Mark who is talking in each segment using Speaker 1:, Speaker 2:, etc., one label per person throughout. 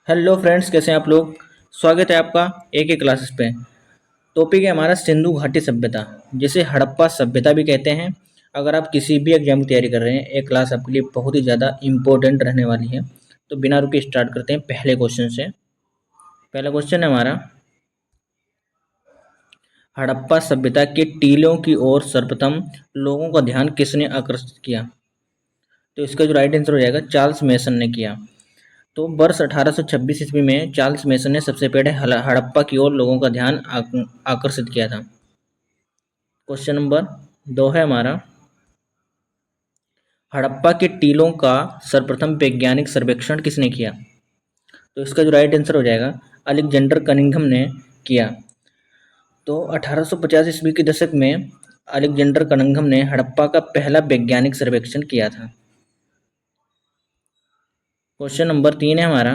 Speaker 1: Hello friends, कैसे हैं आप लोग। स्वागत है आपका एक क्लासेस पे। टॉपिक है हमारा सिंधु घाटी सभ्यता, जिसे हड़प्पा सभ्यता भी कहते हैं। अगर आप किसी भी एग्जाम की तैयारी कर रहे हैं, एक क्लास आपके लिए बहुत ही ज़्यादा इम्पोर्टेंट रहने वाली है। तो बिना रुके स्टार्ट करते हैं पहले क्वेश्चन से। पहला क्वेश्चन है हमारा, हड़प्पा सभ्यता के टीलों की ओर सर्वप्रथम लोगों का ध्यान किसने आकर्षित किया। तो इसका जो राइट आंसर हो जाएगा, चार्ल्स मेसन ने किया। तो वर्ष 1826 ईस्वी में चार्ल्स मेसन ने सबसे पहले हड़प्पा की ओर लोगों का ध्यान आकर्षित किया था। क्वेश्चन नंबर 2 है हमारा, हड़प्पा के टीलों का सर्वप्रथम वैज्ञानिक सर्वेक्षण किसने किया। तो इसका जो राइट आंसर हो जाएगा, अलेक्जेंडर कनिंघम ने किया। तो 1850 ईस्वी के दशक में अलेक्जेंडर कनिंघम ने हड़प्पा का पहला वैज्ञानिक सर्वेक्षण किया था। क्वेश्चन नंबर 3 है हमारा,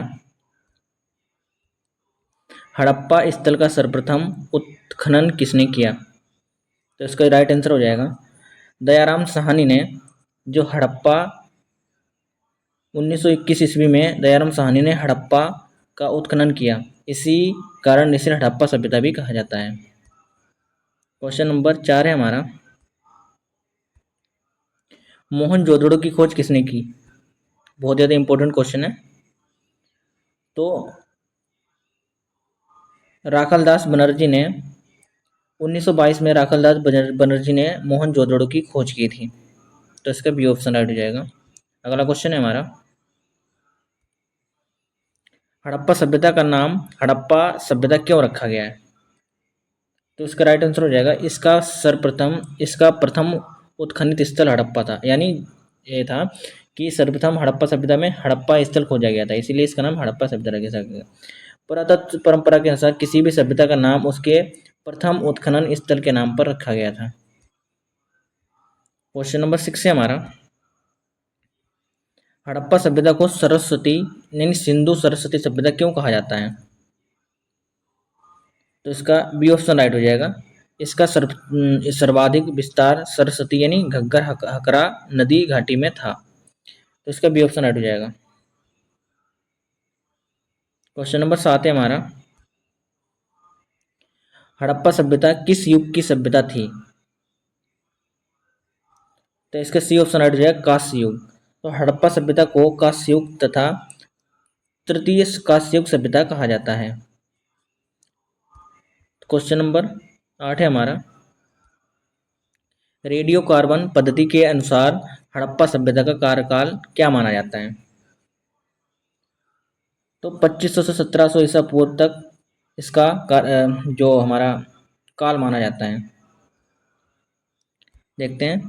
Speaker 1: हड़प्पा स्थल का सर्वप्रथम उत्खनन किसने किया। तो इसका राइट आंसर हो जाएगा, दयाराम साहनी ने। जो हड़प्पा 1921 ईस्वी में दयाराम साहनी ने हड़प्पा का उत्खनन किया। इसी कारण इसे हड़प्पा सभ्यता भी कहा जाता है। क्वेश्चन नंबर 4 है हमारा, मोहनजोदड़ो की खोज किसने की। बहुत ज़्यादा इंपॉर्टेंट क्वेश्चन है। तो राखालदास बनर्जी ने 1922 में राखालदास बनर्जी ने मोहनजोदड़ो की खोज की थी। तो इसका बी ऑप्शन राइट हो जाएगा। अगला क्वेश्चन है हमारा, हड़प्पा सभ्यता का नाम हड़प्पा सभ्यता क्यों रखा गया है। तो इसका राइट आंसर हो जाएगा, इसका प्रथम उत्खनित स्थल हड़प्पा था। यानी ये था कि सर्वप्रथम हड़प्पा सभ्यता में हड़प्पा स्थल खोजा गया था, इसीलिए इसका नाम हड़प्पा सभ्यता रखा गया। पुरातत्व परंपरा के अनुसार किसी भी सभ्यता का नाम उसके प्रथम उत्खनन स्थल के नाम पर रखा गया था। क्वेश्चन नंबर 6 है हमारा, हड़प्पा सभ्यता को सरस्वती यानी सिंधु सरस्वती सभ्यता क्यों कहा जाता है। तो इसका बी ऑप्शन राइट हो जाएगा। इसका सर्वाधिक विस्तार सरस्वती यानी घग्गर हकरा नदी घाटी में था। तो इसका बी ऑप्शन राइट हो जाएगा। क्वेश्चन नंबर 7 है हमारा, हड़प्पा सभ्यता किस युग की सभ्यता थी। तो इसका सी ऑप्शन राइट हो जाएगा, कांस्य युग। तो हड़प्पा सभ्यता को कांस्य युग तथा तृतीय कांस्य युग सभ्यता कहा जाता है। क्वेश्चन नंबर 8 है हमारा, रेडियो कार्बन पद्धति के अनुसार हड़प्पा सभ्यता का कार्यकाल क्या माना जाता है। तो 2500 से 1700 ईसा पूर्व तक इसका जो हमारा काल माना जाता है। देखते हैं,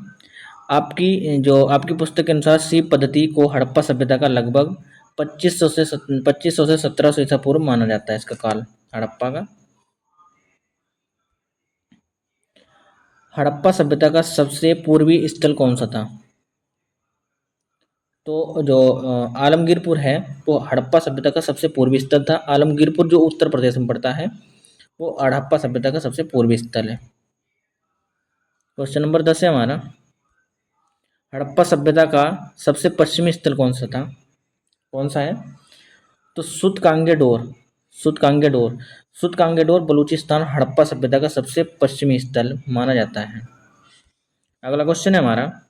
Speaker 1: आपकी पुस्तक के अनुसार सी पद्धति को हड़प्पा सभ्यता का लगभग 2500 से 1700 ईसा पूर्व माना जाता है इसका काल हड़प्पा का। हड़प्पा सभ्यता का सबसे पूर्वी स्थल कौन सा था। तो जो आलमगीरपुर है वो हड़प्पा सभ्यता का सबसे पूर्वी स्थल था। आलमगीरपुर जो उत्तर प्रदेश में पड़ता है, वो हड़प्पा सभ्यता का सबसे पूर्वी स्थल है। क्वेश्चन नंबर 10 है हमारा, हड़प्पा सभ्यता का सबसे पश्चिमी स्थल कौन सा है। तो सुतकांगेडोर बलूचिस्तान हड़प्पा सभ्यता का सबसे पश्चिमी स्थल माना जाता है। अगला क्वेश्चन है हमारा,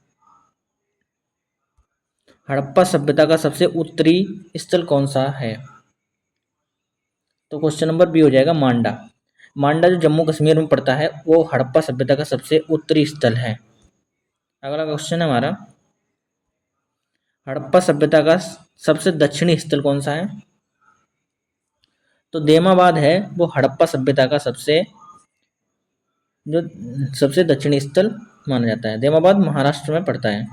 Speaker 1: हड़प्पा सभ्यता का सबसे उत्तरी स्थल कौन सा है। तो क्वेश्चन नंबर बी हो जाएगा, मांडा जो जम्मू कश्मीर में पड़ता है, वो हड़प्पा सभ्यता का सबसे उत्तरी स्थल है। अगला क्वेश्चन है हमारा, हड़प्पा सभ्यता का सबसे दक्षिणी स्थल कौन सा है। तो देमाबाद है वो हड़प्पा सभ्यता का सबसे दक्षिणी स्थल माना जाता है। देमाबाद महाराष्ट्र में पड़ता है।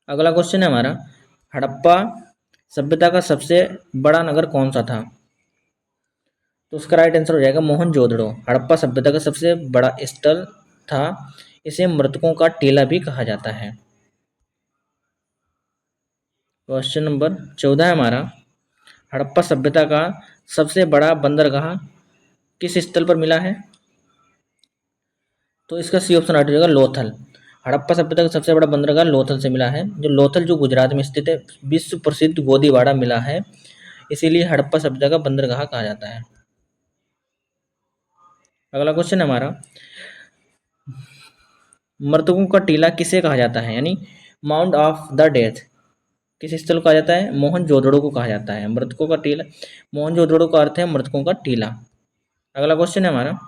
Speaker 1: अगला क्वेश्चन है हमारा, हड़प्पा सभ्यता का सबसे बड़ा नगर कौन सा था। तो उसका राइट आंसर हो जाएगा मोहनजोदड़ो। हड़प्पा सभ्यता का सबसे बड़ा स्थल था। इसे मृतकों का टीला भी कहा जाता है। क्वेश्चन नंबर 14 है हमारा, हड़प्पा सभ्यता का सबसे बड़ा बंदरगाह किस स्थल पर मिला है। तो इसका सी ऑप्शन राइट हो जाएगा, लोथल। हड़प्पा सभ्यता का सबसे बड़ा बंदरगाह लोथल से मिला है। जो लोथल जो गुजरात में स्थित है। विश्व प्रसिद्ध गोदीवाड़ा मिला है इसीलिए हड़प्पा सभ्यता का बंदरगाह कहा जाता है। अगला क्वेश्चन है हमारा, मृतकों का टीला किसे कहा जाता है, यानी माउंट ऑफ द डेथ किस स्थल को कहा जाता है, मोहनजोदड़ो को कहा जाता है। मृतकों का टीला, मोहनजोदड़ो का अर्थ है मृतकों का टीला। अगला क्वेश्चन है हमारा,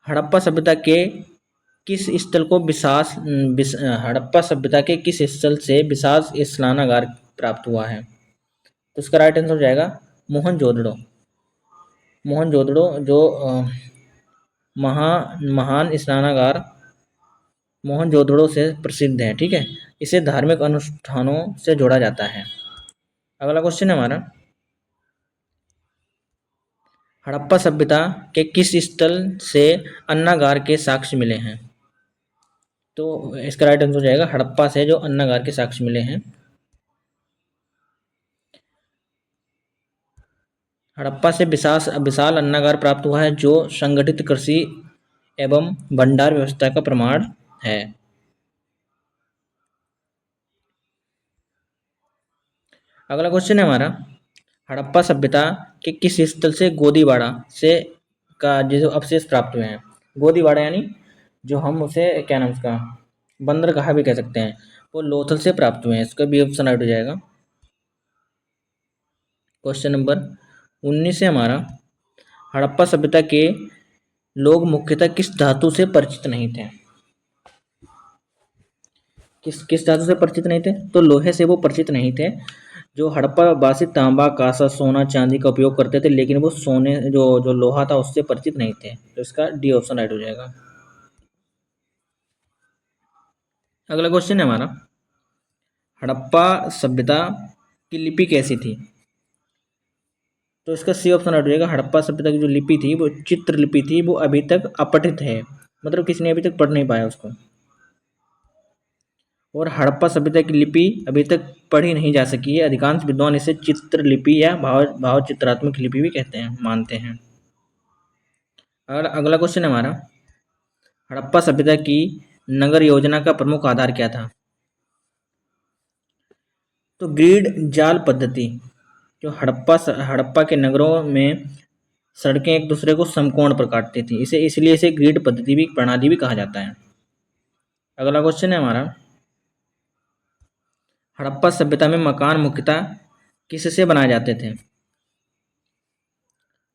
Speaker 1: हड़प्पा सभ्यता के किस स्थल को हड़प्पा सभ्यता के किस स्थल से विशाल स्नानागार प्राप्त हुआ है? तो इसका राइट आंसर हो जाएगा मोहनजोदड़ो। मोहनजोदड़ो जो महान स्नानागार मोहनजोदड़ो से प्रसिद्ध है। ठीक है, इसे धार्मिक अनुष्ठानों से जोड़ा जाता है। अगला क्वेश्चन है हमारा, हड़प्पा सभ्यता के किस स्थल से अन्नागार के साक्ष्य मिले हैं? तो इसका राइट आंसर हो जाएगा हड़प्पा से जो अन्नागार के साक्ष्य मिले हैं। हड़प्पा से विशाल अन्नागार प्राप्त हुआ है जो संगठित कृषि एवं भंडार व्यवस्था का प्रमाण है। अगला क्वेश्चन है हमारा, हड़प्पा सभ्यता के किस स्थल से गोदीबाड़ा से का जो अवशेष प्राप्त हुए हैं? गोदीबाड़ा यानी जो हम उसे क्या नाम उसका बंदरगाह भी कह सकते हैं, वो लोथल से प्राप्त हुए हैं। इसका भी ऑप्शन राइट हो जाएगा। क्वेश्चन नंबर 19 से हमारा, हड़प्पा सभ्यता के लोग मुख्यतः किस धातु से परिचित नहीं थे? किस धातु से परिचित नहीं थे? तो लोहे से वो परिचित नहीं थे। जो हड़प्पा वासी तांबा, कांसा, सोना, चांदी का उपयोग करते थे, लेकिन वो सोने जो लोहा था उससे परिचित नहीं थे। तो इसका डी ऑप्शन राइट हो जाएगा। अगला क्वेश्चन है हमारा, हड़प्पा सभ्यता की लिपि कैसी थी? तो इसका सी ऑप्शन राइट हो जाएगा। हड़प्पा सभ्यता की जो लिपि थी वो चित्र लिपि थी, वो अभी तक अपठित है, मतलब किसी ने अभी तक पढ़ नहीं पाया उसको। और हड़प्पा सभ्यता की लिपि अभी तक पढ़ी नहीं जा सकी है। अधिकांश विद्वान इसे चित्र लिपि या भाव चित्रात्मक लिपि भी कहते हैं, मानते हैं। अगला क्वेश्चन है हमारा, हड़प्पा सभ्यता की नगर योजना का प्रमुख आधार क्या था? तो ग्रिड जाल पद्धति। जो हड़प्पा के नगरों में सड़कें एक दूसरे को समकोण पर काटती थी, इसलिए इसे ग्रिड पद्धति भी प्रणाली भी कहा जाता है। अगला क्वेश्चन है हमारा, हड़प्पा सभ्यता में मकान मुख्यतः किससे बनाए जाते थे?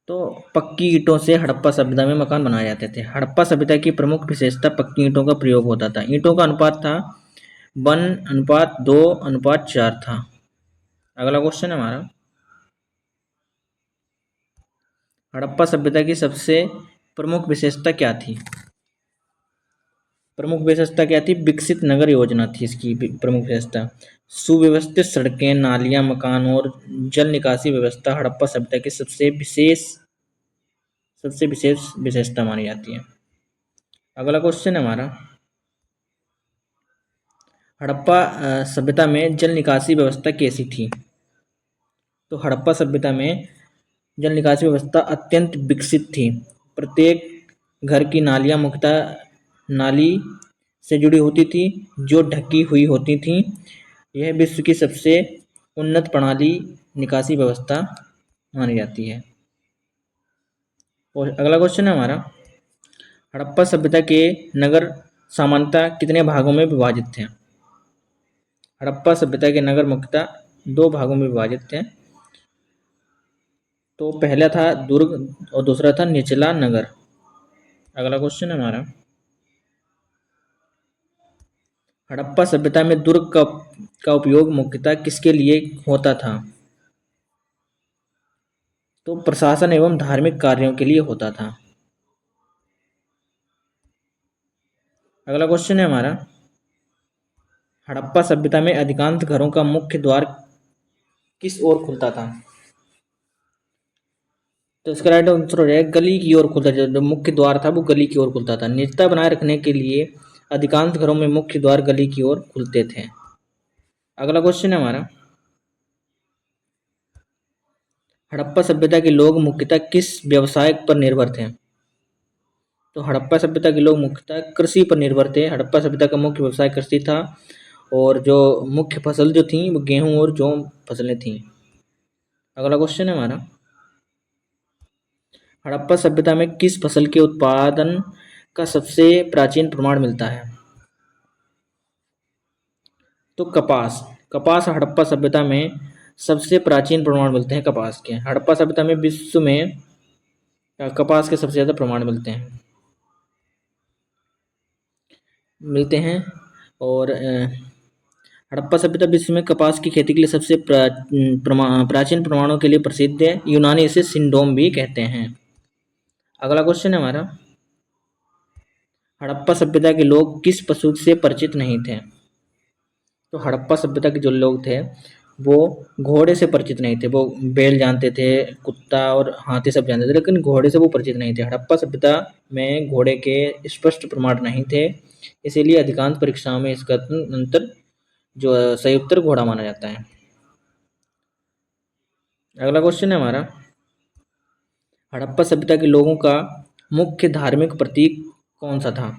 Speaker 1: तो पक्की ईंटों से हड़प्पा सभ्यता में मकान बनाए जाते थे। हड़प्पा सभ्यता की प्रमुख विशेषता पक्की ईंटों का प्रयोग होता था। ईंटों का अनुपात था 1:2:4 था। अगला क्वेश्चन है हमारा, हड़प्पा सभ्यता की सबसे प्रमुख विशेषता क्या थी? प्रमुख विशेषता क्या थी? विकसित नगर योजना थी इसकी प्रमुख विशेषता। सुव्यवस्थित सड़कें, नालियां, मकान और जल निकासी व्यवस्था हड़प्पा सभ्यता की सबसे विशेष विशेषता मानी जाती है। अगला क्वेश्चन है हमारा, हड़प्पा सभ्यता में जल निकासी व्यवस्था कैसी थी? तो हड़प्पा सभ्यता में जल निकासी व्यवस्था अत्यंत विकसित थी। प्रत्येक घर की नालियां मुख्यतः नाली से जुड़ी होती थी जो ढकी हुई होती थी। यह विश्व की सबसे उन्नत प्रणाली निकासी व्यवस्था मानी जाती है। और अगला क्वेश्चन है हमारा, हड़प्पा सभ्यता के नगर सामान्यतः कितने भागों में विभाजित थे? हड़प्पा सभ्यता के नगर मुख्यतः 2 भागों में विभाजित थे। तो पहला था दुर्ग और दूसरा था निचला नगर। अगला क्वेश्चन है हमारा, हड़प्पा सभ्यता में दुर्ग का उपयोग मुख्यतः किसके लिए होता था? तो प्रशासन एवं धार्मिक कार्यों के लिए होता था। अगला क्वेश्चन है हमारा, हड़प्पा सभ्यता में अधिकांश घरों का मुख्य द्वार किस ओर खुलता था? तो इसका राइट आंसर हो जाएगा गली की ओर खुलता था। जो मुख्य द्वार था वो गली की ओर खुलता था। निजता बनाए रखने के लिए अधिकांश घरों में मुख्य द्वार गली की ओर खुलते थे। अगला क्वेश्चन है हमारा, हड़प्पा सभ्यता के लोग मुख्यतः किस व्यवसाय पर निर्भर थे? तो हड़प्पा सभ्यता के लोग मुख्यतः कृषि पर निर्भर थे। हड़प्पा सभ्यता का मुख्य व्यवसाय कृषि था और जो मुख्य फसल जो थी वो गेहूं और जौ फसलें थीं। अगला क्वेश्चन है हमारा, हड़प्पा सभ्यता में किस फसल के उत्पादन का सबसे प्राचीन प्रमाण मिलता है? तो कपास। कपास हड़प्पा सभ्यता में सबसे प्राचीन प्रमाण मिलते हैं कपास के। हड़प्पा सभ्यता में विश्व में कपास के सबसे ज़्यादा प्रमाण मिलते हैं। और हड़प्पा सभ्यता विश्व में कपास की खेती के लिए सबसे प्राचीन प्रमाणों के लिए प्रसिद्ध है। यूनानी इसे सिंडोम भी कहते हैं। अगला क्वेश्चन है हमारा, हड़प्पा सभ्यता के लोग किस पशु से परिचित नहीं थे? तो हड़प्पा सभ्यता के जो लोग थे वो घोड़े से परिचित नहीं थे। वो बैल जानते थे, कुत्ता और हाथी सब जानते थे, लेकिन घोड़े से वो परिचित नहीं थे। हड़प्पा सभ्यता में घोड़े के स्पष्ट प्रमाण नहीं थे, इसीलिए अधिकांश परीक्षाओं में इसका अंतर जो सही उत्तर घोड़ा माना जाता है। अगला क्वेश्चन है हमारा, हड़प्पा सभ्यता के लोगों का मुख्य धार्मिक प्रतीक कौन सा था?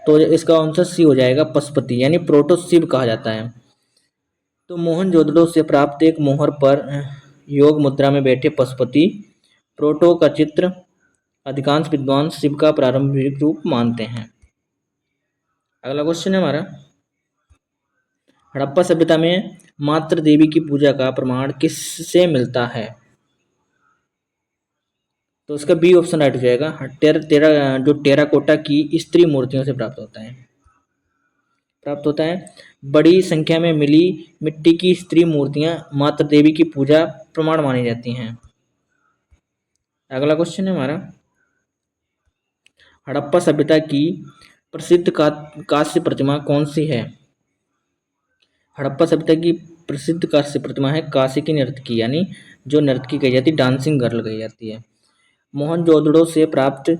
Speaker 1: तो इसका आंसर सी हो जाएगा, पशुपति, यानी प्रोटो शिव कहा जाता है। तो मोहनजोदड़ो से प्राप्त एक मोहर पर योग मुद्रा में बैठे पशुपति प्रोटो का चित्र अधिकांश विद्वान शिव का प्रारंभिक रूप मानते हैं। अगला क्वेश्चन है हमारा, हड़प्पा सभ्यता में मातृ देवी की पूजा का प्रमाण किससे मिलता है? तो इसका बी ऑप्शन राइट हो जाएगा। जो टेराकोटा की स्त्री मूर्तियों से प्राप्त होता है। बड़ी संख्या में मिली मिट्टी की स्त्री मूर्तियां मातृ देवी की पूजा प्रमाण मानी जाती हैं। अगला क्वेश्चन है हमारा, हड़प्पा सभ्यता की प्रसिद्ध कांस्य प्रतिमा कौन सी है? हड़प्पा सभ्यता की प्रसिद्ध कांस्य प्रतिमा है काशी की नर्तकी, यानी जो नर्तकी कही जाती है, डांसिंग गर्ल कही जाती है। मोहनजोदड़ो से प्राप्त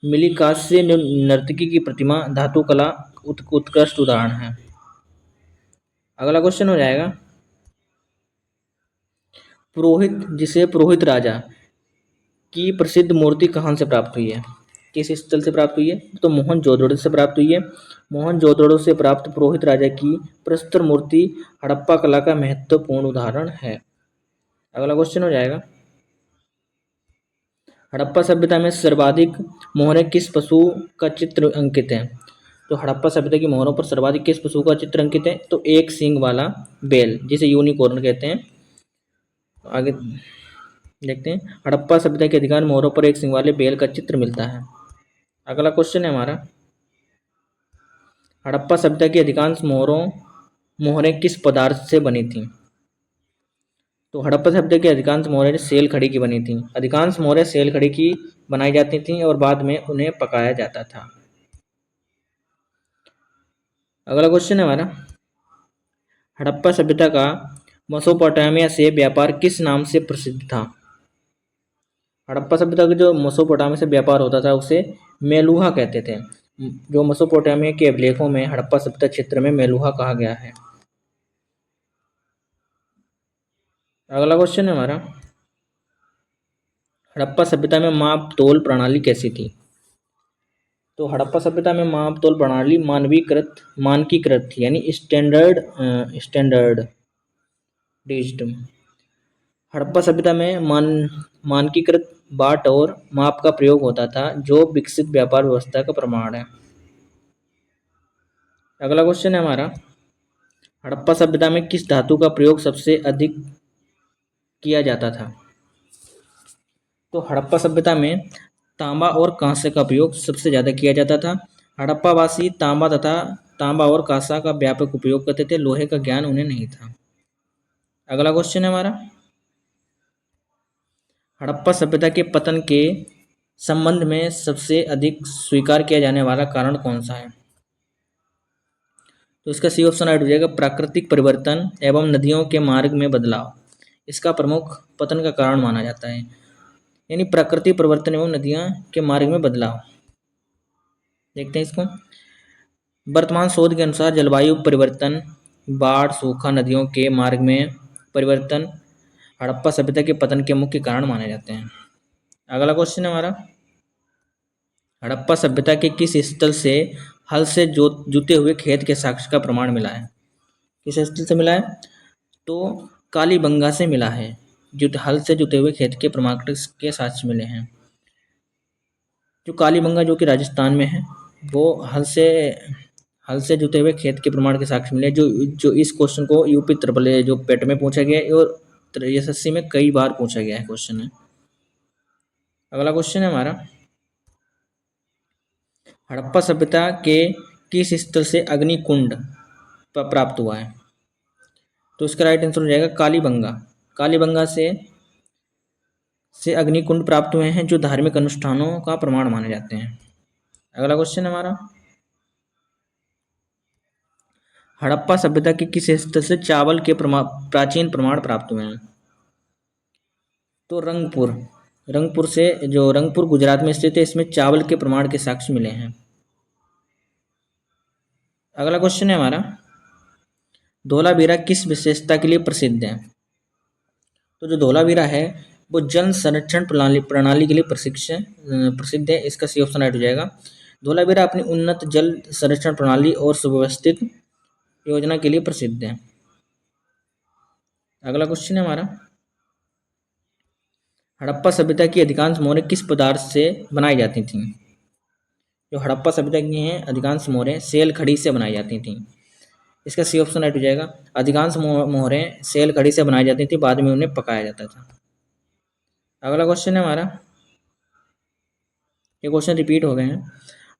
Speaker 1: मिली कांस्य नर्तकी की प्रतिमा धातु कला उत्कृष्ट उदाहरण है। अगला क्वेश्चन हो जाएगा, पुरोहित जिसे पुरोहित राजा की प्रसिद्ध मूर्ति कहाँ से प्राप्त हुई है? किस स्थल से प्राप्त हुई है? तो मोहनजोदड़ो से प्राप्त हुई है। मोहनजोदड़ो से प्राप्त पुरोहित राजा की प्रस्तुत मूर्ति हड़प्पा कला का महत्वपूर्ण उदाहरण है। अगला क्वेश्चन हो जाएगा, हड़प्पा सभ्यता में सर्वाधिक मोहरें किस पशु का चित्र अंकित है? तो हड़प्पा सभ्यता की मोहरों पर सर्वाधिक किस पशु का चित्र अंकित है? तो एक सींग वाला बैल, जिसे यूनिकॉर्न कहते हैं। आगे देखते हैं, हड़प्पा सभ्यता के अधिकांश मोहरों पर एक सींग वाले बैल का चित्र मिलता है। अगला क्वेश्चन है हमारा, हड़प्पा सभ्यता की अधिकांश मोहरें किस पदार्थ से बनी थीं? तो हड़प्पा सभ्यता की अधिकांश मोहरें सेल खड़ी की बनी थीं। अधिकांश मोहरें सेल खड़ी की बनाई जाती थीं और बाद में उन्हें पकाया जाता था। अगला क्वेश्चन है हमारा, हड़प्पा सभ्यता का मेसोपोटामिया से व्यापार किस नाम से प्रसिद्ध था? हड़प्पा सभ्यता का जो मेसोपोटामिया से व्यापार होता था उसे मेलुहा कहते थे। जो मेसोपोटामिया के अभिलेखों में हड़प्पा सभ्यता क्षेत्र में मेलुहा कहा गया है। अगला क्वेश्चन है हमारा, हड़प्पा सभ्यता में माप तोल प्रणाली कैसी थी? तो हड़प्पा सभ्यता में माप तोल प्रणाली मानकीकृत थी, यानी स्टैंडर्डाइज्ड। हड़प्पा सभ्यता में मानकीकृत बाट और माप का प्रयोग होता था, जो विकसित व्यापार व्यवस्था का प्रमाण है। अगला क्वेश्चन है हमारा, हड़प्पा सभ्यता में किस धातु का प्रयोग सबसे अधिक किया जाता था? तो हड़प्पा सभ्यता में तांबा और कांसे का उपयोग सबसे ज़्यादा किया जाता था। हड़प्पावासी तांबा और कांसा का व्यापक उपयोग करते थे, लोहे का ज्ञान उन्हें नहीं था। अगला क्वेश्चन है हमारा, हड़प्पा सभ्यता के पतन के संबंध में सबसे अधिक स्वीकार किया जाने वाला कारण कौन सा है? तो इसका सी ऑप्शन राइट हो जाएगा, प्राकृतिक परिवर्तन एवं नदियों के मार्ग में बदलाव इसका प्रमुख पतन का कारण माना जाता है। यानी प्राकृतिक परिवर्तन एवं नदियां के मार्ग में बदलाव। देखते हैं इसको, वर्तमान शोध के अनुसार जलवायु परिवर्तन, बाढ़, सूखा, नदियों के मार्ग में परिवर्तन हड़प्पा सभ्यता के पतन के मुख्य कारण माने जाते हैं। अगला क्वेश्चन है हमारा, हड़प्पा सभ्यता के किस स्थल से हल से जुते हुए खेत के साक्ष्य का प्रमाण मिला है। किस स्थल से मिला है? तो कालीबंगा से मिला है। हल से जुते हुए खेत के प्रमाण के साक्ष्य मिले हैं। जो कालीबंगा जो कि राजस्थान में है, वो हल से जुते हुए खेत के प्रमाण के साक्ष्य मिले। जो इस क्वेश्चन को यूपी ट्रिपल ए जो पेट में पूछा गया है और एसएससी में कई बार पूछा गया है क्वेश्चन है। अगला क्वेश्चन है हमारा, हड़प्पा सभ्यता के किस स्थल से अग्निकुंड प्राप्त हुआ है? तो इसका राइट आंसर हो जाएगा कालीबंगा। कालीबंगा से अग्निकुंड प्राप्त हुए हैं, जो धार्मिक अनुष्ठानों का प्रमाण माने जाते हैं। अगला क्वेश्चन है हमारा, हड़प्पा सभ्यता के किस स्थल से चावल के प्राचीन प्रमाण प्राप्त हुए हैं? तो रंगपुर से, जो रंगपुर गुजरात में स्थित है, इसमें चावल के प्रमाण के साक्ष्य मिले हैं। अगला क्वेश्चन है हमारा, धोलावीरा किस विशेषता के लिए प्रसिद्ध है? तो जो धोलावीरा है वो जल संरक्षण प्रणाली के लिए प्रसिद्ध है। इसका सी ऑप्शन राइट हो जाएगा। धोलावीरा अपनी उन्नत जल संरक्षण प्रणाली और सुव्यवस्थित योजना के लिए प्रसिद्ध है। अगला क्वेश्चन है हमारा, हड़प्पा सभ्यता की अधिकांश मोहरें किस पदार्थ से बनाई जाती थीं? जो हड़प्पा सभ्यता की हैं अधिकांश मोहरें सेल खड़ी से बनाई जाती थीं। इसका सी ऑप्शन राइट हो जाएगा। अधिकांश मोहरें सेल खड़ी से बनाई जाती थी, बाद में उन्हें पकाया जाता था। अगला क्वेश्चन है हमारा, ये क्वेश्चन रिपीट हो गए हैं।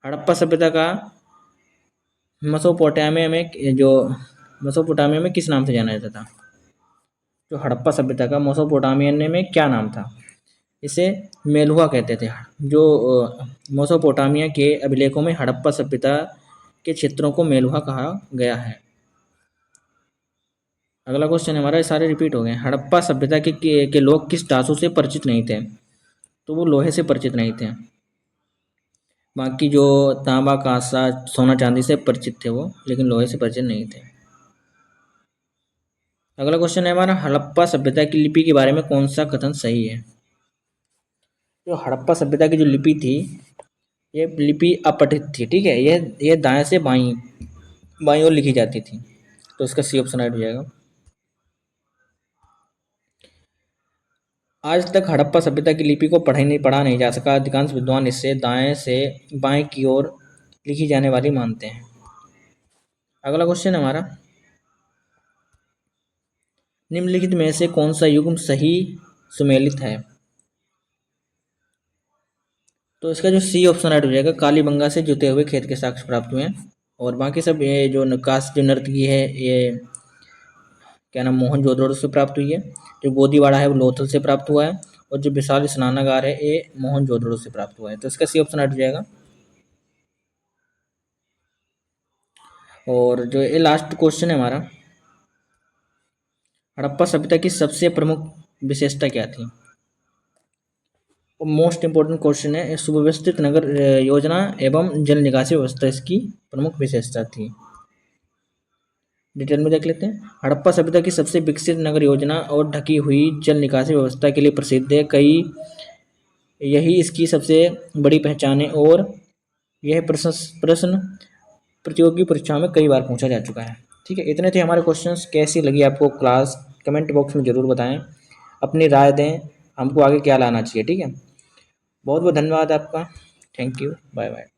Speaker 1: हड़प्पा सभ्यता का मेसोपोटामिया में किस नाम से जाना जाता था? जो हड़प्पा सभ्यता का मेसोपोटामिया में क्या नाम था? इसे मेलुहा कहते थे। जो मेसोपोटामिया के अभिलेखों में हड़प्पा सभ्यता के क्षेत्रों को मेलुहा कहा गया है। अगला क्वेश्चन है हमारा, सारे रिपीट हो गए। हड़प्पा सभ्यता के लोग किस धातु से परिचित नहीं थे? तो वो लोहे से परिचित नहीं थे। बाकी जो तांबा कांसा सोना चांदी से परिचित थे वो, लेकिन लोहे से परिचित नहीं थे। अगला क्वेश्चन है हमारा, हड़प्पा सभ्यता की लिपि के बारे में कौन सा कथन सही है? जो हड़प्पा सभ्यता की जो लिपि थी, ये लिपि अपठित थी। ठीक है, यह दाएं से बाईं ओर लिखी जाती थी। तो इसका सी ऑप्शन राइट हो जाएगा। आज तक हड़प्पा सभ्यता की लिपि को पढ़ा नहीं जा सका। अधिकांश विद्वान इसे दाएं से बाएं की ओर लिखी जाने वाली मानते हैं। अगला क्वेश्चन है हमारा, निम्नलिखित में से कौन सा युग्म सही सुमेलित है? तो इसका जो सी ऑप्शन राइट हो जाएगा। कालीबंगा से जुते हुए खेत के साक्ष्य प्राप्त हुए हैं। और बाकी सब ये जो नर्तकी है, ये क्या नाम मोहनजोदड़ो से प्राप्त हुई है। जो गोदीवाड़ा है वो लोथल से प्राप्त हुआ है। और जो विशाल स्नानागार है ये मोहनजोदड़ो से प्राप्त हुआ है। तो इसका सी ऑप्शन राइट हो जाएगा। और जो ये लास्ट क्वेश्चन है हमारा, हड़प्पा सभ्यता की सबसे प्रमुख विशेषता क्या थी? मोस्ट इंपोर्टेंट क्वेश्चन है। सुव्यवस्थित नगर योजना एवं जल निकासी व्यवस्था इसकी प्रमुख विशेषता थी। डिटेल में देख लेते हैं। हड़प्पा सभ्यता की सबसे विकसित नगर योजना और ढकी हुई जल निकासी व्यवस्था के लिए प्रसिद्ध है। यही इसकी सबसे बड़ी पहचान है और यह प्रश्न प्रतियोगी परीक्षाओं में कई बार पूछा जा चुका है। ठीक है, इतने थे हमारे क्वेश्चंस। कैसी लगी आपको क्लास, कमेंट बॉक्स में ज़रूर बताएं, अपनी राय दें, हमको आगे क्या लाना चाहिए। ठीक है, बहुत बहुत धन्यवाद आपका। Thank you, bye bye.